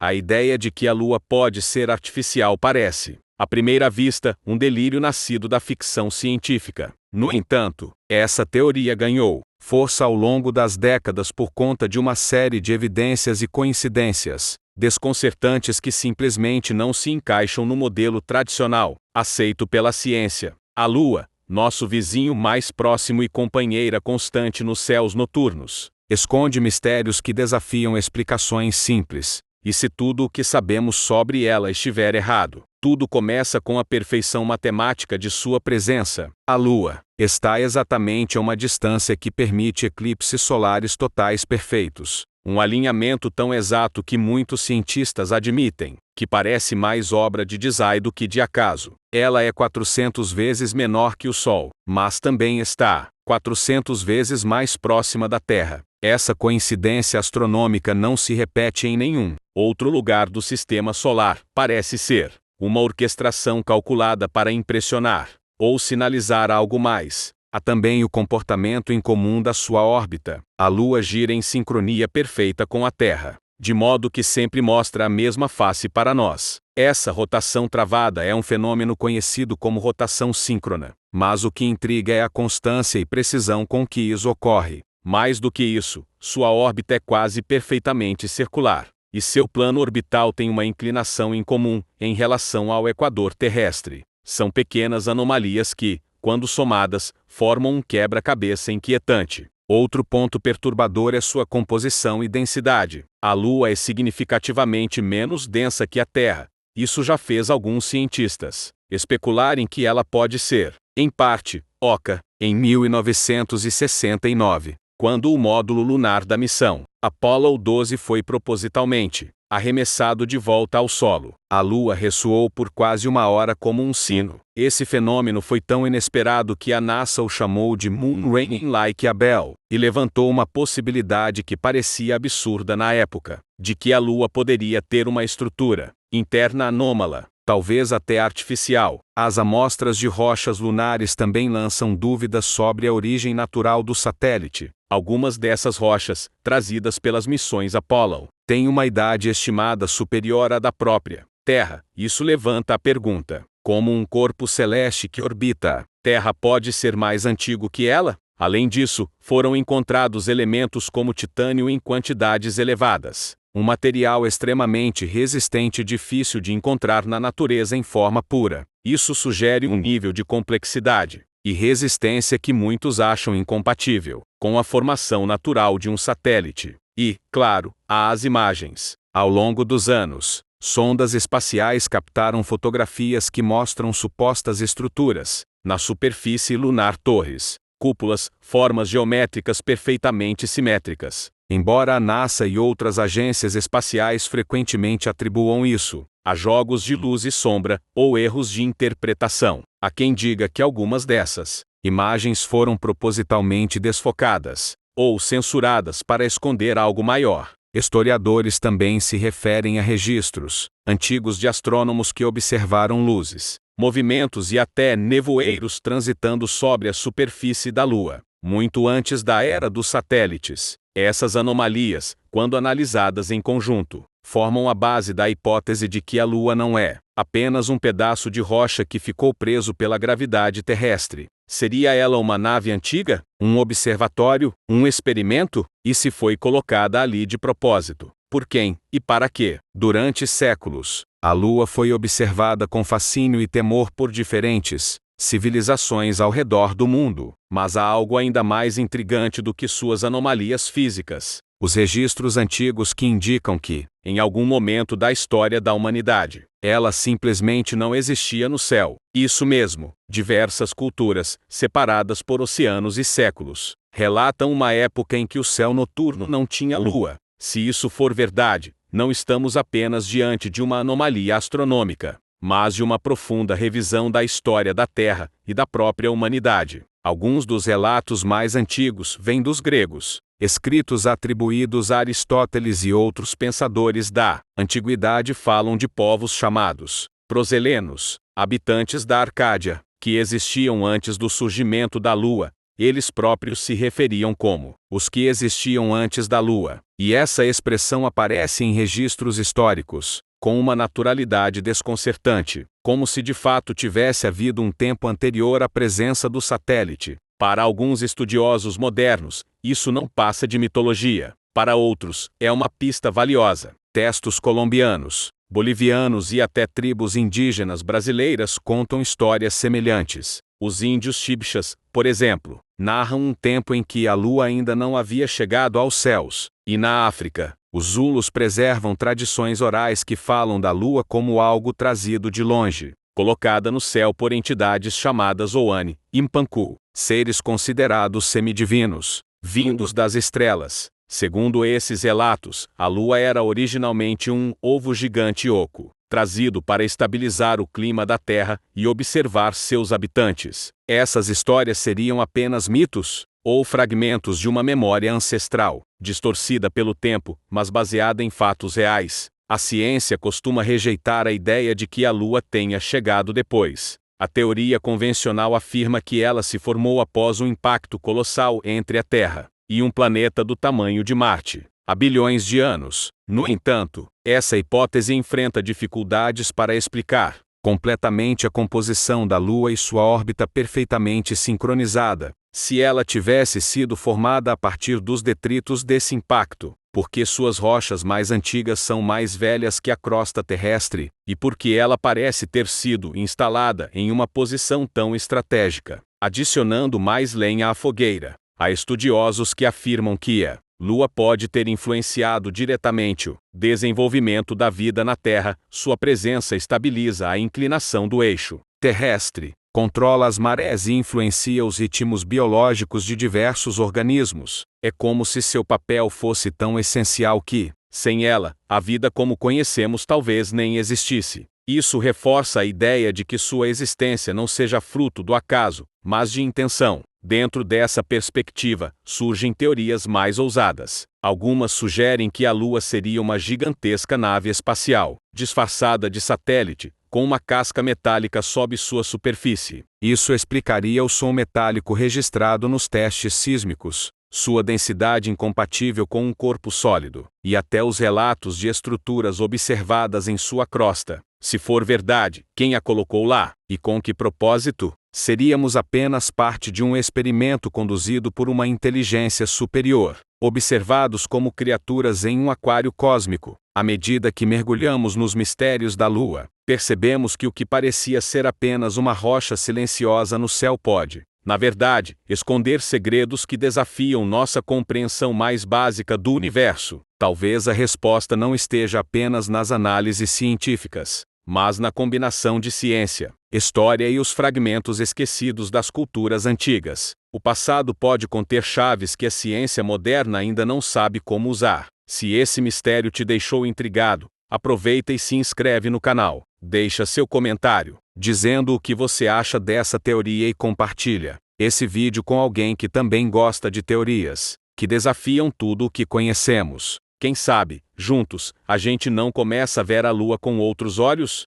A ideia de que a Lua pode ser artificial parece, à primeira vista, um delírio nascido da ficção científica. No entanto, essa teoria ganhou força ao longo das décadas por conta de uma série de evidências e coincidências desconcertantes que simplesmente não se encaixam no modelo tradicional, aceito pela ciência. A Lua, nosso vizinho mais próximo e companheira constante nos céus noturnos, esconde mistérios que desafiam explicações simples. E se tudo o que sabemos sobre ela estiver errado, tudo começa com a perfeição matemática de sua presença. A Lua está exatamente a uma distância que permite eclipses solares totais perfeitos. Um alinhamento tão exato que muitos cientistas admitem que parece mais obra de design do que de acaso. Ela é 400 vezes menor que o Sol, mas também está 400 vezes mais próxima da Terra. Essa coincidência astronômica não se repete em nenhum outro lugar do sistema solar. Parece ser uma orquestração calculada para impressionar ou sinalizar algo mais. Há também o comportamento incomum da sua órbita. A Lua gira em sincronia perfeita com a Terra, de modo que sempre mostra a mesma face para nós. Essa rotação travada é um fenômeno conhecido como rotação síncrona, mas o que intriga é a constância e precisão com que isso ocorre. Mais do que isso, sua órbita é quase perfeitamente circular, e seu plano orbital tem uma inclinação incomum em relação ao equador terrestre. São pequenas anomalias que, quando somadas, formam um quebra-cabeça inquietante. Outro ponto perturbador é sua composição e densidade. A Lua é significativamente menos densa que a Terra. Isso já fez alguns cientistas especularem que ela pode ser, em parte, oca. Em 1969, quando o módulo lunar da missão Apollo 12 foi propositalmente arremessado de volta ao solo, a Lua ressoou por quase uma hora como um sino. Esse fenômeno foi tão inesperado que a NASA o chamou de Moon Raining Like a Bell, e levantou uma possibilidade que parecia absurda na época, de que a Lua poderia ter uma estrutura interna anômala, talvez até artificial. As amostras de rochas lunares também lançam dúvidas sobre a origem natural do satélite. Algumas dessas rochas, trazidas pelas missões Apollo, têm uma idade estimada superior à da própria Terra. Isso levanta a pergunta: como um corpo celeste que orbita a Terra pode ser mais antigo que ela? Além disso, foram encontrados elementos como titânio em quantidades elevadas, um material extremamente resistente e difícil de encontrar na natureza em forma pura. Isso sugere um nível de complexidade e resistência que muitos acham incompatível com a formação natural de um satélite. E, claro, há as imagens. Ao longo dos anos, sondas espaciais captaram fotografias que mostram supostas estruturas na superfície lunar, torres, cúpulas, formas geométricas perfeitamente simétricas. Embora a NASA e outras agências espaciais frequentemente atribuam isso a jogos de luz e sombra ou erros de interpretação, há quem diga que algumas dessas imagens foram propositalmente desfocadas ou censuradas para esconder algo maior. Historiadores também se referem a registros antigos de astrônomos que observaram luzes, movimentos e até nevoeiros transitando sobre a superfície da Lua, muito antes da era dos satélites. Essas anomalias, quando analisadas em conjunto, formam a base da hipótese de que a Lua não é apenas um pedaço de rocha que ficou preso pela gravidade terrestre. Seria ela uma nave antiga? Um observatório? Um experimento? E se foi colocada ali de propósito? Por quem? E para quê? Durante séculos, a Lua foi observada com fascínio e temor por diferentes civilizações ao redor do mundo. Mas há algo ainda mais intrigante do que suas anomalias físicas. Os registros antigos que indicam que, em algum momento da história da humanidade, ela simplesmente não existia no céu. Isso mesmo, diversas culturas, separadas por oceanos e séculos, relatam uma época em que o céu noturno não tinha lua. Se isso for verdade, não estamos apenas diante de uma anomalia astronômica, mas de uma profunda revisão da história da Terra e da própria humanidade. Alguns dos relatos mais antigos vêm dos gregos, escritos atribuídos a Aristóteles e outros pensadores da antiguidade falam de povos chamados proselenos, habitantes da Arcádia, que existiam antes do surgimento da Lua, eles próprios se referiam como os que existiam antes da Lua, e essa expressão aparece em registros históricos com uma naturalidade desconcertante, como se de fato tivesse havido um tempo anterior à presença do satélite. Para alguns estudiosos modernos, isso não passa de mitologia. Para outros, é uma pista valiosa. Textos colombianos, bolivianos e até tribos indígenas brasileiras contam histórias semelhantes. Os índios Chibchas, por exemplo, narram um tempo em que a lua ainda não havia chegado aos céus, e na África, os Zulus preservam tradições orais que falam da lua como algo trazido de longe, colocada no céu por entidades chamadas Oane, Impanku, seres considerados semidivinos, vindos das estrelas. Segundo esses relatos, a lua era originalmente um ovo gigante oco, trazido para estabilizar o clima da Terra e observar seus habitantes. Essas histórias seriam apenas mitos, ou fragmentos de uma memória ancestral, distorcida pelo tempo, mas baseada em fatos reais. A ciência costuma rejeitar a ideia de que a Lua tenha chegado depois. A teoria convencional afirma que ela se formou após um impacto colossal entre a Terra e um planeta do tamanho de Marte, há bilhões de anos. No entanto, essa hipótese enfrenta dificuldades para explicar completamente a composição da Lua e sua órbita perfeitamente sincronizada, se ela tivesse sido formada a partir dos detritos desse impacto, porque suas rochas mais antigas são mais velhas que a crosta terrestre, e porque ela parece ter sido instalada em uma posição tão estratégica, adicionando mais lenha à fogueira. Há estudiosos que afirmam que a Lua pode ter influenciado diretamente o desenvolvimento da vida na Terra. Sua presença estabiliza a inclinação do eixo terrestre, controla as marés e influencia os ritmos biológicos de diversos organismos. É como se seu papel fosse tão essencial que, sem ela, a vida como conhecemos talvez nem existisse. Isso reforça a ideia de que sua existência não seja fruto do acaso, mas de intenção. Dentro dessa perspectiva, surgem teorias mais ousadas. Algumas sugerem que a Lua seria uma gigantesca nave espacial, disfarçada de satélite, com uma casca metálica sob sua superfície. Isso explicaria o som metálico registrado nos testes sísmicos, sua densidade incompatível com um corpo sólido, e até os relatos de estruturas observadas em sua crosta. Se for verdade, quem a colocou lá, e com que propósito? Seríamos apenas parte de um experimento conduzido por uma inteligência superior, observados como criaturas em um aquário cósmico. À medida que mergulhamos nos mistérios da Lua, percebemos que o que parecia ser apenas uma rocha silenciosa no céu pode, na verdade, esconder segredos que desafiam nossa compreensão mais básica do universo. Talvez a resposta não esteja apenas nas análises científicas, mas na combinação de ciência, história e os fragmentos esquecidos das culturas antigas. O passado pode conter chaves que a ciência moderna ainda não sabe como usar. Se esse mistério te deixou intrigado, aproveita e se inscreve no canal. Deixa seu comentário, dizendo o que você acha dessa teoria e compartilha esse vídeo com alguém que também gosta de teorias, que desafiam tudo o que conhecemos. Quem sabe, juntos, a gente não começa a ver a Lua com outros olhos?